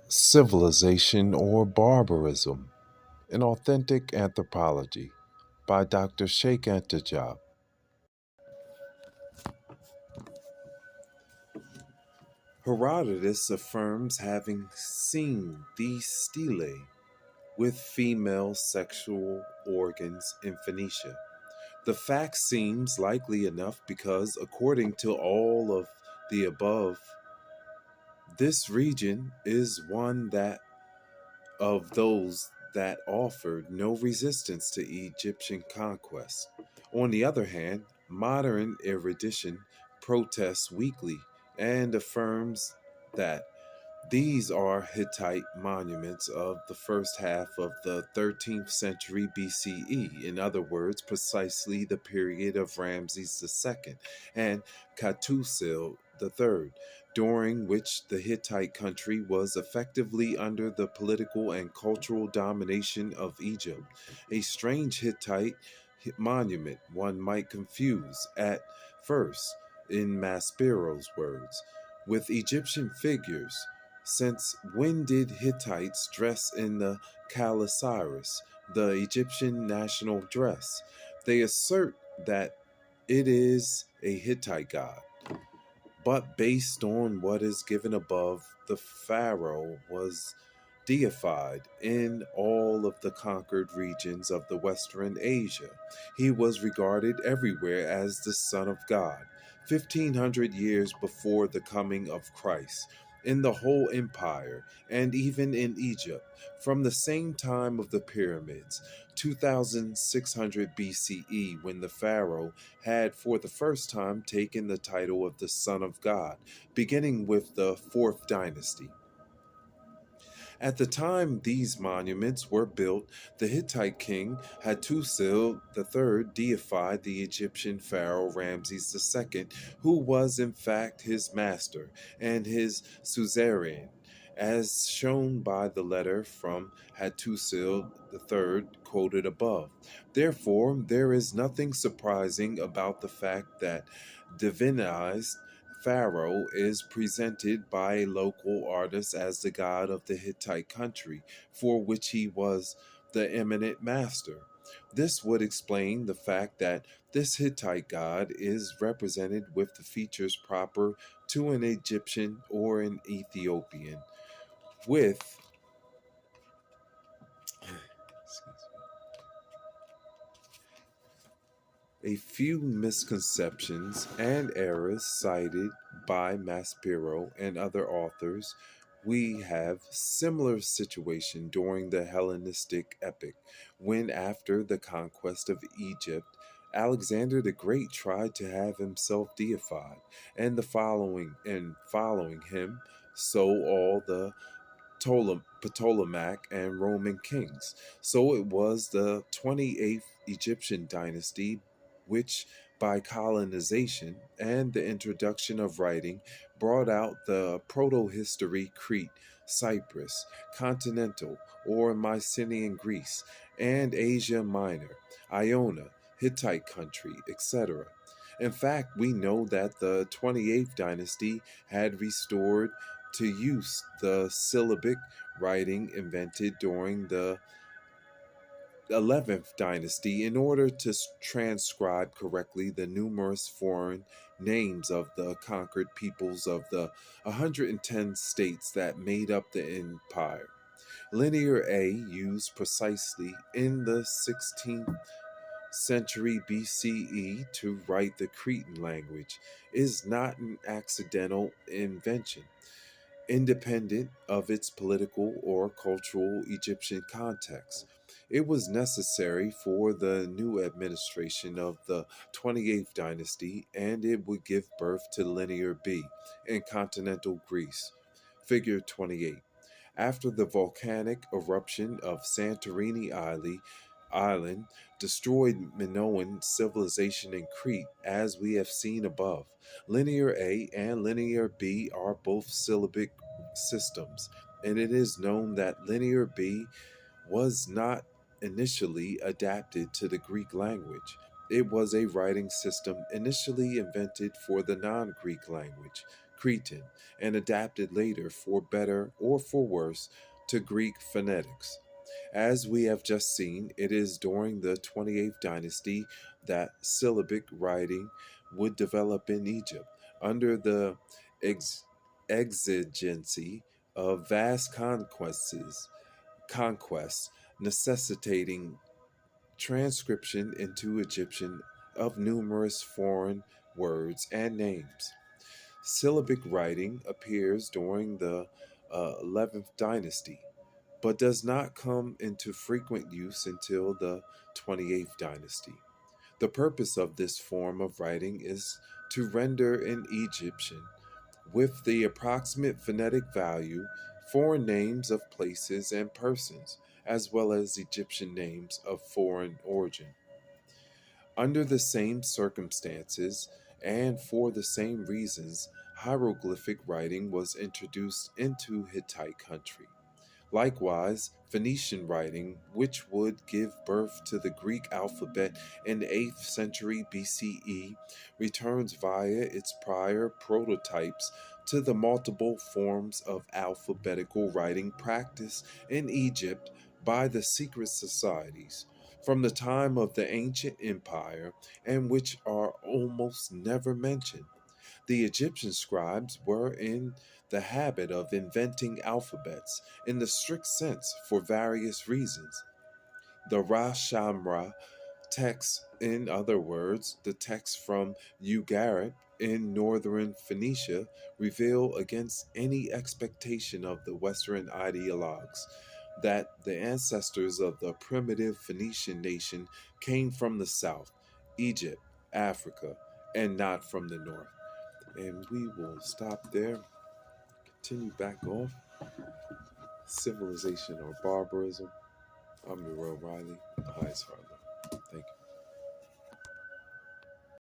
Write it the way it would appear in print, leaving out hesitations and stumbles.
Civilization or Barbarism, an Authentic Anthropology by Dr. Cheikh Anta Diop. Herodotus affirms having seen the stelae with female sexual organs in Phoenicia. The fact seems likely enough because, according to all of the above, this region is one that of those that offered no resistance to Egyptian conquest. On the other hand, modern erudition protests weakly and affirms that these are Hittite monuments of the first half of the 13th century BCE, in other words, precisely the period of Ramses II and Khatusil III, during which the Hittite country was effectively under the political and cultural domination of Egypt. A strange Hittite monument one might confuse at first, in Maspero's words, with Egyptian figures, since when did Hittites dress in the Kalasiris, the Egyptian national dress? They assert that it is a Hittite god, but based on what is given above, the pharaoh was deified in all of the conquered regions of the Western Asia. He was regarded everywhere as the Son of God. 1500 years before the coming of Christ, in the whole empire, and even in Egypt, from the same time of the pyramids, 2600 BCE, when the Pharaoh had for the first time taken the title of the Son of God, beginning with the fourth dynasty. At the time these monuments were built, the Hittite king Hattusil III deified the Egyptian pharaoh Ramses II, who was in fact his master and his suzerain, as shown by the letter from Hattusil III quoted above. Therefore, there is nothing surprising about the fact that divinized Pharaoh is presented by a local artist as the god of the Hittite country, for which he was the eminent master. This would explain the fact that this Hittite god is represented with the features proper to an Egyptian or an Ethiopian, with a few misconceptions and errors cited by Maspero and other authors. We have similar situation during the Hellenistic epoch, when after the conquest of Egypt, Alexander the Great tried to have himself deified, and following him, so all the Ptolemaic and Roman kings. So it was the 28th Egyptian dynasty which, by colonization and the introduction of writing, brought out the proto-history Crete, Cyprus, continental or Mycenaean Greece, and Asia Minor, Iona, Hittite country, etc. In fact, we know that the 28th dynasty had restored to use the syllabic writing invented during the 11th dynasty in order to transcribe correctly the numerous foreign names of the conquered peoples of the 110 states that made up the empire. Linear A, used precisely in the 16th century BCE to write the Cretan language, is not an accidental invention independent of its political or cultural Egyptian context. It was necessary for the new administration of the 28th dynasty, and it would give birth to Linear B in continental Greece. Figure 28. After the volcanic eruption of Santorini Island destroyed Minoan civilization in Crete, as we have seen above, Linear A and Linear B are both syllabic systems, and it is known that Linear B was not initially adapted to the Greek language. It was a writing system initially invented for the non Greek language. Cretan, and adapted later for better or for worse to Greek phonetics. As we have just seen, it is during the 28th dynasty that syllabic writing would develop in Egypt under the ex- exigency of vast conquests necessitating transcription into Egyptian of numerous foreign words and names. Syllabic writing appears during the 11th dynasty, but does not come into frequent use until the 28th dynasty. The purpose of this form of writing is to render in Egyptian, with the approximate phonetic value, foreign names of places and persons, as well as Egyptian names of foreign origin. Under the same circumstances and for the same reasons, hieroglyphic writing was introduced into Hittite country. Likewise, Phoenician writing, which would give birth to the Greek alphabet in the 8th century BCE, returns via its prior prototypes to the multiple forms of alphabetical writing practiced in Egypt by the secret societies from the time of the ancient empire and which are almost never mentioned. The Egyptian scribes were in the habit of inventing alphabets in the strict sense for various reasons. The Ra Shamra text, in other words, the text from Ugarit in northern Phoenicia, reveal against any expectation of the Western ideologues that the ancestors of the primitive Phoenician nation came from the south, Egypt, Africa, and not from the north. And we will stop there, continue back off civilization or barbarism. I'm Uriel Riley, the highest Harlem. Thank you.